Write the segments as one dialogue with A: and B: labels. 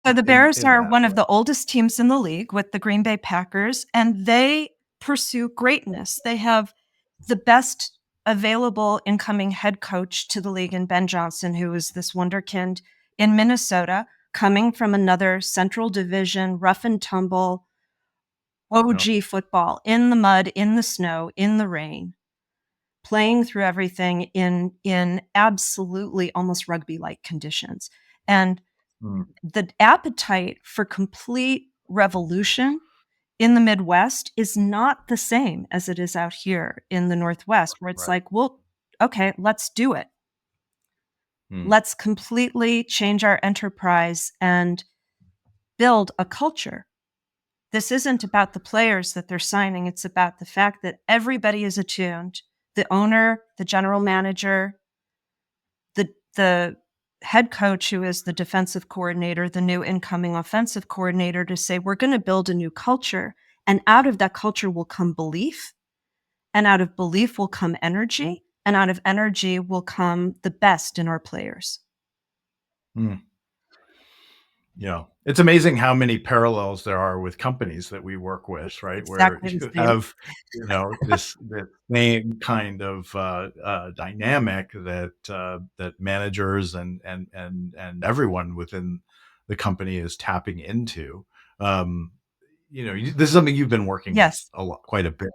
A: So the Bears
B: in
A: are
B: that
A: one
B: way.
A: of the oldest teams in the league with the Green Bay Packers, and they pursue greatness. They have the best available incoming head coach to the league in Ben Johnson, who is this wonderkind in Minnesota, coming from another Central Division, rough and tumble, OG football, in the mud, in the snow, in the rain, playing through everything in absolutely almost rugby-like conditions. And the appetite for complete revolution in the Midwest is not the same as it is out here in the Northwest, where it's
B: Right.
A: like, well, okay, let's do it.
B: Mm.
A: Let's completely change our enterprise and build a culture. This isn't about the players that they're signing. It's about the fact that everybody is attuned. The owner, the general manager, the head coach, who is the defensive coordinator, the new incoming offensive coordinator, to say, we're going to build a new culture. And out of that culture will come belief. And out of belief will come energy. And out of energy will come the best in our players.
B: Mm. Yeah. It's amazing how many parallels there are with companies that we work with, right?
A: Exactly
B: Where
A: the
B: you
A: same.
B: have, this same kind of dynamic that managers and everyone within the company is tapping into. Um, this is something you've been working with
A: Yes.
B: quite a bit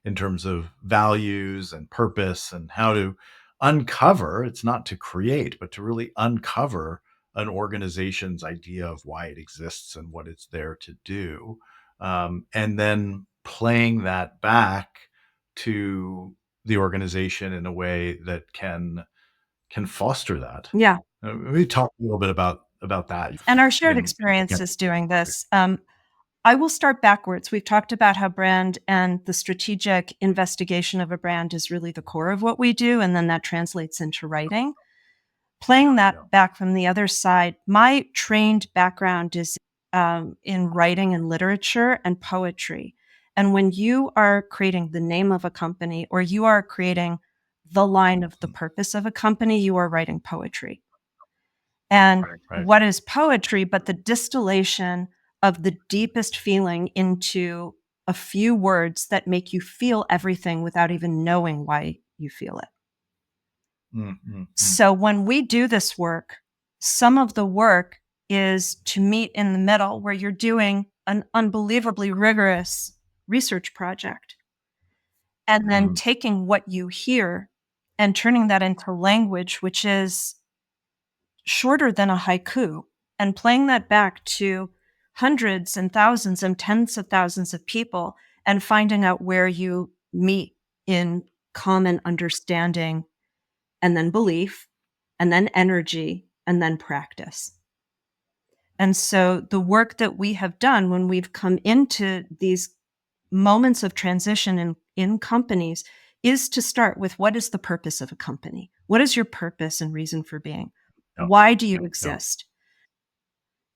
B: in terms of values and purpose and how to uncover. It's not to create, but to really uncover an organization's idea of why it exists and what it's there to do, and then playing that back to the organization in a way that can foster that.
A: Yeah.
B: We talk a little bit about that.
A: And our
B: You've
A: shared
B: been looking
A: experiences doing this. I will start backwards. We've talked about how brand and the strategic investigation of a brand is really the core of what we do, and then that translates into writing. Playing that back from the other side, my trained background is in writing and literature and poetry. And when you are creating the name of a company or you are creating the line of the purpose of a company, you are writing poetry. And
B: right.
A: what is poetry but the distillation of the deepest feeling into a few words that make you feel everything without even knowing why you feel it? So when we do this work, some of the work is to meet in the middle where you're doing an unbelievably rigorous research project and then taking what you hear and turning that into language, which is shorter than a haiku, and playing that back to hundreds and thousands and tens of thousands of people and finding out where you meet in common understanding and then belief and then energy and then practice. And so the work that we have done when we've come into these moments of transition in companies is to start with, what is the purpose of a company? What is your purpose and reason for being?
B: Yeah.
A: Why do you
B: Yeah.
A: exist?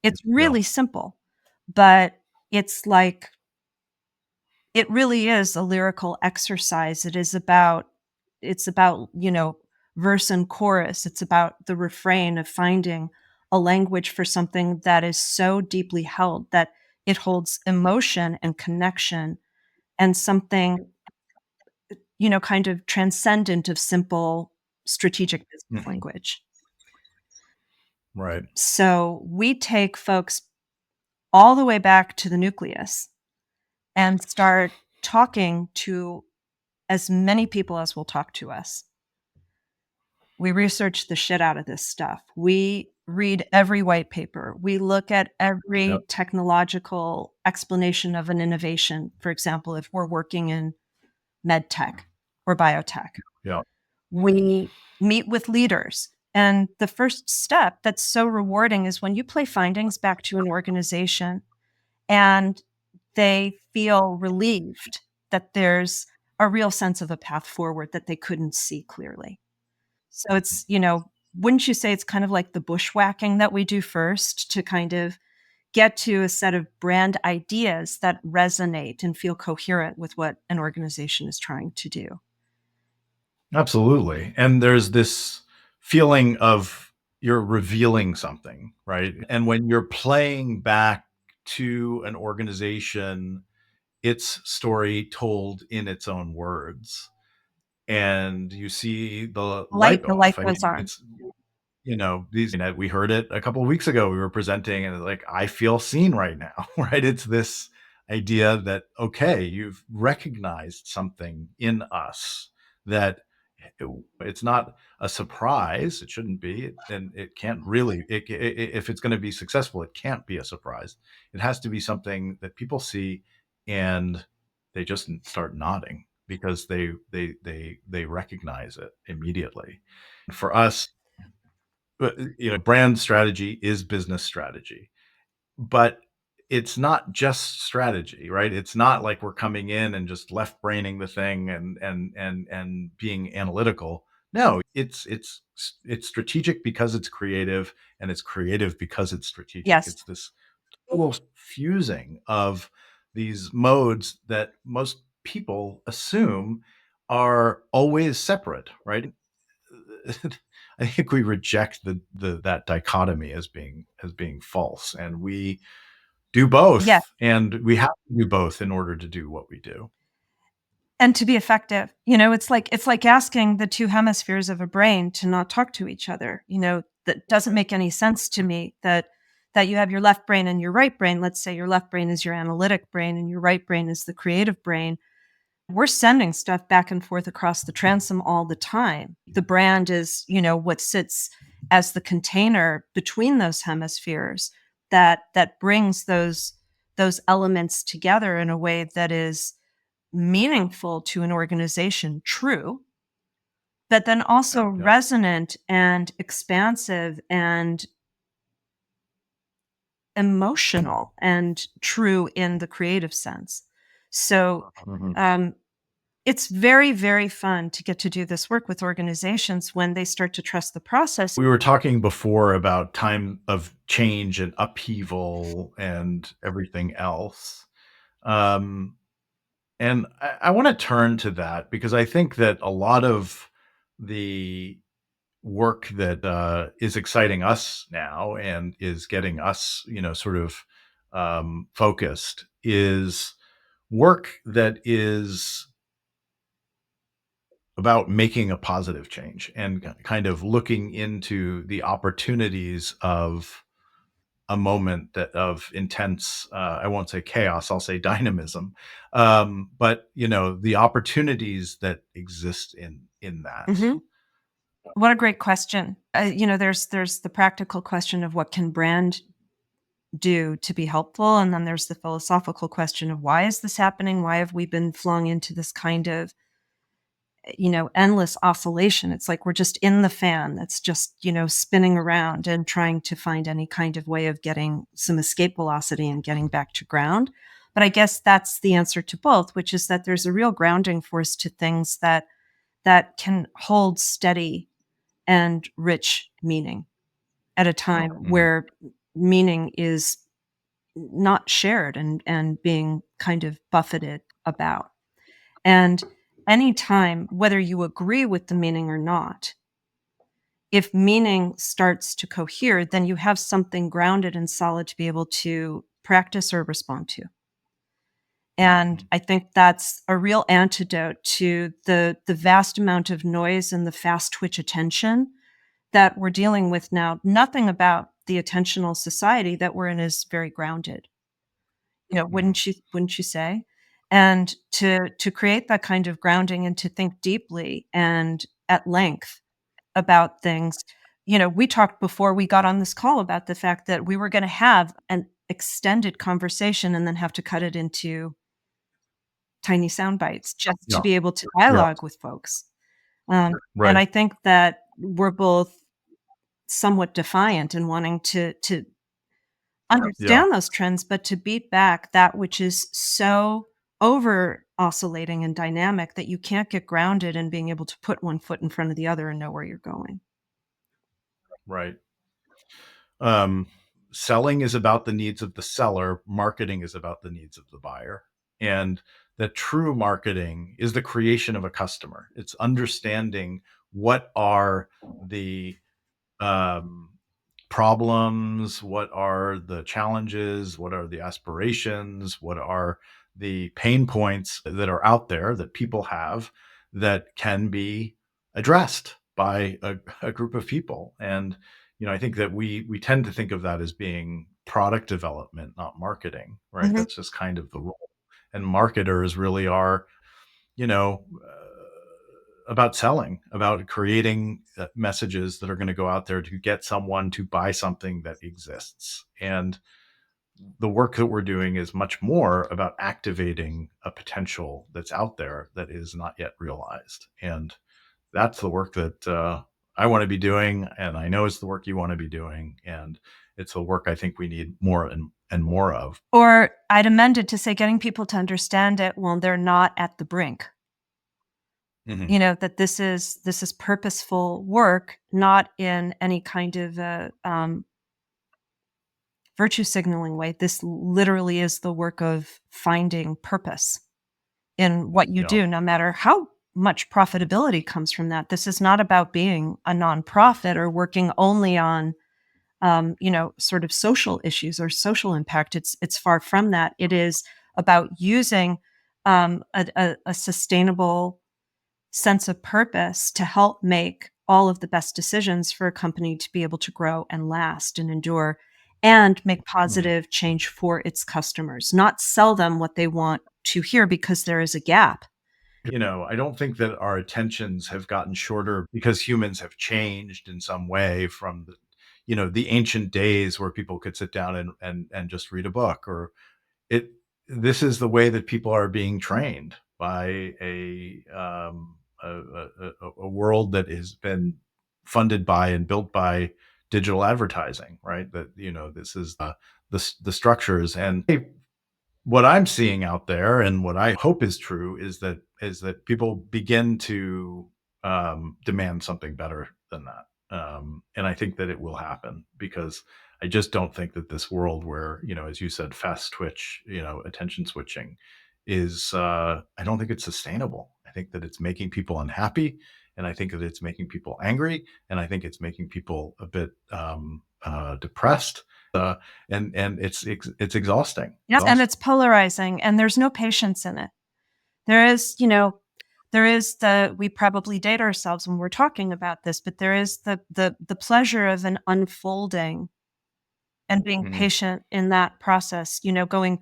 A: It's
B: Yeah.
A: really simple, but it's like, it really is a lyrical exercise. It's about, verse and chorus. It's about the refrain of finding a language for something that is so deeply held that it holds emotion and connection and something, kind of transcendent of simple strategic business
B: Mhm.
A: language.
B: Right.
A: So we take folks all the way back to the nucleus and start talking to as many people as will talk to us. We research the shit out of this stuff. We read every white paper. We look at every
B: Yep.
A: technological explanation of an innovation. For example, if we're working in med tech or biotech,
B: Yeah.
A: we meet with leaders. And the first step that's so rewarding is when you play findings back to an organization and they feel relieved that there's a real sense of a path forward that they couldn't see clearly. So it's, wouldn't you say it's kind of like the bushwhacking that we do first to kind of get to a set of brand ideas that resonate and feel coherent with what an organization is trying to do?
B: Absolutely. And there's this feeling of you're revealing something, right? And when you're playing back to an organization its story told in its own words, and you see the light go
A: The light
B: off. I
A: goes
B: mean,
A: on.
B: it's, these, we heard it a couple of weeks ago. We were presenting, and like, I feel seen right now, right? It's this idea that, okay, you've recognized something in us that it's not a surprise. It shouldn't be, and it can't really. If it's going to be successful, it can't be a surprise. It has to be something that people see, and they just start nodding because they recognize it immediately. For us, brand strategy is business strategy, but it's not just strategy, right? It's not like we're coming in and just left braining the thing and being analytical. No, it's strategic because it's creative, and it's creative because it's strategic.
A: Yes.
B: It's this total fusing of these modes that most people assume are always separate, right? I think we reject the that dichotomy as being false, and we do
A: Yes.
B: both, and we have to do both in order to do what we do.
A: And to be effective, it's like asking the two hemispheres of a brain to not talk to each other. That doesn't make any sense to me that you have your left brain and your right brain. Let's say your left brain is your analytic brain and your right brain is the creative brain. We're sending stuff back and forth across the transom all the time. The brand is, what sits as the container between those hemispheres that brings those elements together in a way that is meaningful to an organization, true, but then also
B: Yeah.
A: resonant and expansive and emotional and true in the creative sense. So
B: Mhm.
A: um, it's very, very fun to get to do this work with organizations when they start to trust the process.
B: We were talking before about time of change and upheaval and everything else. Um, and I want to turn to that because I think that a lot of the work that is exciting us now and is getting us, sort of focused is work that is about making a positive change and kind of looking into the opportunities of a moment that of intense, I won't say chaos, I'll say dynamism, but the opportunities that exist in that.
A: Mhm. What a great question. There's the practical question of what can brand do to be helpful, and then there's the philosophical question of why is this happening? Why have we been flung into this kind of endless oscillation? It's like we're just in the fan that's just spinning around and trying to find any kind of way of getting some escape velocity and getting back to ground. But I guess that's the answer to both, which is that there's a real grounding force to things that can hold steady and rich meaning at a time
B: Mhm.
A: where meaning is not shared and being kind of buffeted about. And anytime, whether you agree with the meaning or not, if meaning starts to cohere, then you have something grounded and solid to be able to practice or respond to. And I think that's a real antidote to the vast amount of noise and the fast twitch attention that we're dealing with now. Nothing about the attentional society that we're in is very grounded.
B: Mhm.
A: Wouldn't you say? And to create that kind of grounding and to think deeply and at length about things. We talked before we got on this call about the fact that we were going to have an extended conversation and then have to cut it into tiny sound bites just to
B: Yeah.
A: be able to
B: Yeah.
A: dialogue with folks. And
B: Right.
A: I think that we're both somewhat defiant in wanting to
B: Yeah.
A: understand those trends, but to beat back that which is so over oscillating and dynamic that you can't get grounded in being able to put one foot in front of the other and know where you're going.
B: Right. Um, Selling is about the needs of the seller, marketing is about the needs of the buyer. And the true marketing is the creation of a customer. It's understanding what are the problems, what are the challenges, what are the aspirations, what are the pain points that are out there that people have that can be addressed by a group of people. And I think that we tend to think of that as being product development, not marketing, right?
A: Mhm.
B: That's just kind of the role. And marketers really are, you know, about selling, about creating messages that are going to go out there to get someone to buy something that exists. And the work that we're doing is much more about activating a potential that's out there that is not yet realized. And that's the work that I want to be doing. And I know it's the work you want to be doing. And it's the work I think we need more and more of.
A: Or I'd amend it to say getting people to understand it when they're not at the brink.
B: Mhm.
A: That this is purposeful work, not in any kind of virtue signaling way. This literally is the work of finding purpose in what you
B: Yeah.
A: do, no matter how much profitability comes from that. This is not about being a nonprofit or working only on sort of social issues or social impact. It's far from that. It is about using a sustainable sense of purpose to help make all of the best decisions for a company to be able to grow and last and endure and make
B: Mhm.
A: positive change for its customers, not sell them what they want to hear because there is a gap.
B: I don't think that our attentions have gotten shorter because humans have changed in some way from the ancient days where people could sit down and just read a book. Or it this is the way that people are being trained by a world that has been funded by and built by digital advertising, right? That this is the structures. And what I'm seeing out there, and what I hope is true, is that people begin to demand something better than that. And I think that it will happen, because I just don't think that this world where, as you said, fast twitch, attention switching is. I don't think it's sustainable. I think that it's making people unhappy, and I think that it's making people angry, and I think it's making people a bit depressed. And it's exhausting.
A: Yes, and it's polarizing and there's no patience in it. There is, there is we probably date ourselves when we're talking about this, but there is the pleasure of an unfolding and being
B: Mhm.
A: patient in that process, going,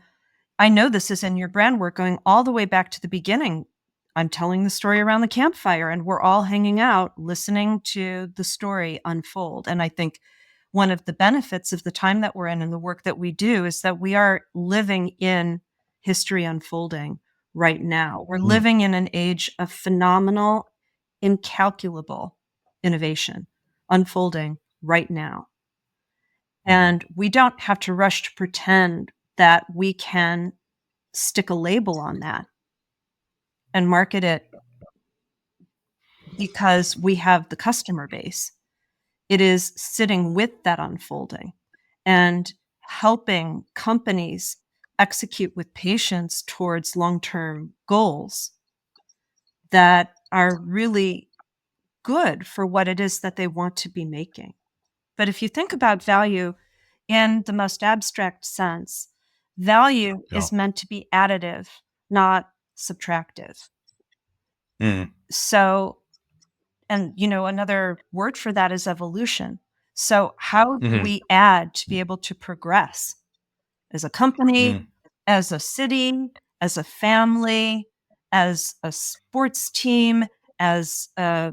A: I know this is in your brand work, going all the way back to the beginning. I'm telling the story around the campfire and we're all hanging out, listening to the story unfold. And I think one of the benefits of the time that we're in and the work that we do is that we are living in history unfolding right now. We're
B: Mm.
A: living in an age of phenomenal, incalculable innovation unfolding right now.
B: Mhm.
A: And we don't have to rush to pretend that we can stick a label on that and market it because we have the customer base. It is sitting with that unfolding and helping companies execute with patience towards long-term goals that are really good for what it is that they want to be making. But if you think about value in the most abstract sense, value
B: Yeah.
A: is meant to be additive, not subtractive.
B: Mhm.
A: So, and another word for that is evolution. So, how do
B: Mhm.
A: we add to be able to progress as a company,
B: Mhm.
A: as a city, as a family, as a sports team, as a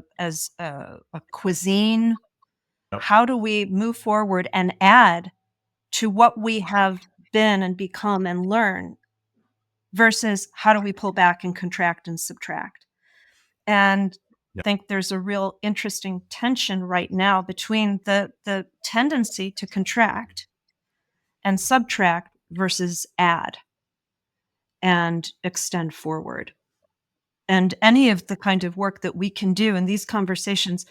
A: cuisine?
B: Yep.
A: How do we move forward and add to what we have been and become and learn versus how do we pull back and contract and subtract? And I
B: Yeah.
A: think there's a real interesting tension right now between the tendency to contract and subtract versus add and extend forward. And any of the kind of work that we can do in these conversations,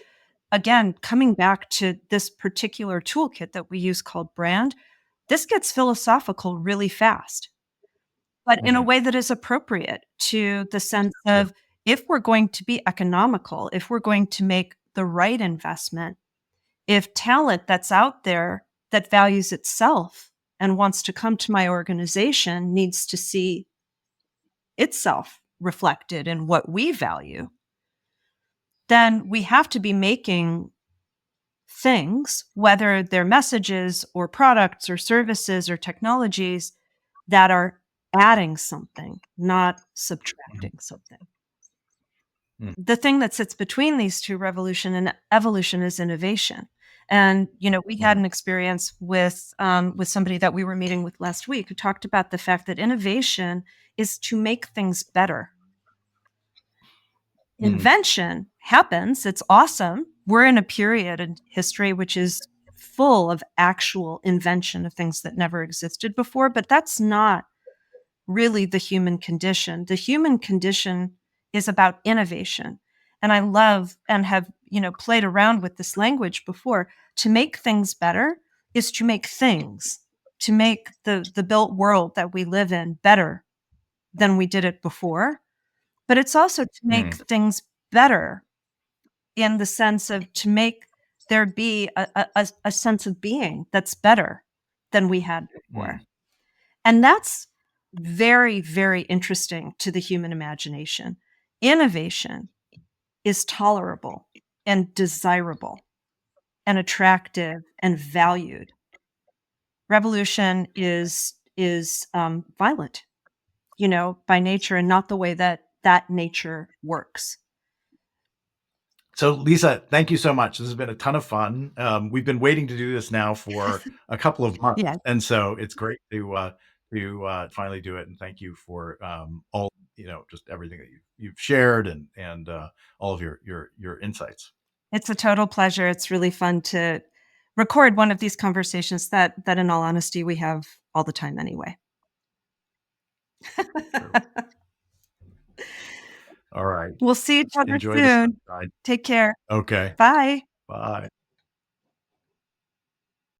A: again, coming back to this particular toolkit that we use called brand, this gets philosophical really fast, but in a
B: Mhm.
A: way that is appropriate to the sense
B: Sure.
A: of, if we're going to be economical, if we're going to make the right investment, if talent that's out there that values itself and wants to come to my organization needs to see itself reflected in what we value, then we have to be making things, whether they're messages or products or services or technologies, that are adding something, not subtracting something. The thing that sits between these two, revolution and evolution, is innovation. And we had an experience with somebody that we were meeting with last week who talked about the fact that innovation is to make things better. Invention happens. It's awesome. We're in a period in history which is full of actual invention of things that never existed before, but that's not really the human condition. The human condition is about innovation. And I love and have, played around with this language before. To make things better is to make things, to make the built world that we live in better than we did it before. But it's also to make things better in the sense of to make there be a sense of being that's better than we had before. And that's very, very interesting to the human imagination. Innovation is tolerable and desirable and attractive and valued. Revolution is violent, by nature, and not the way that nature works.
B: So, Lisa, thank you so much. This has been a ton of fun. We've been waiting to do this now for a couple of months, and so it's great to finally do it. And thank you for all just everything that you've shared and all of your insights.
A: It's a total pleasure. It's really fun to record one of these conversations that in all honesty we have all the time anyway.
B: All right.
A: We'll see each other soon. Take care.
B: Okay.
A: Bye.
B: Bye.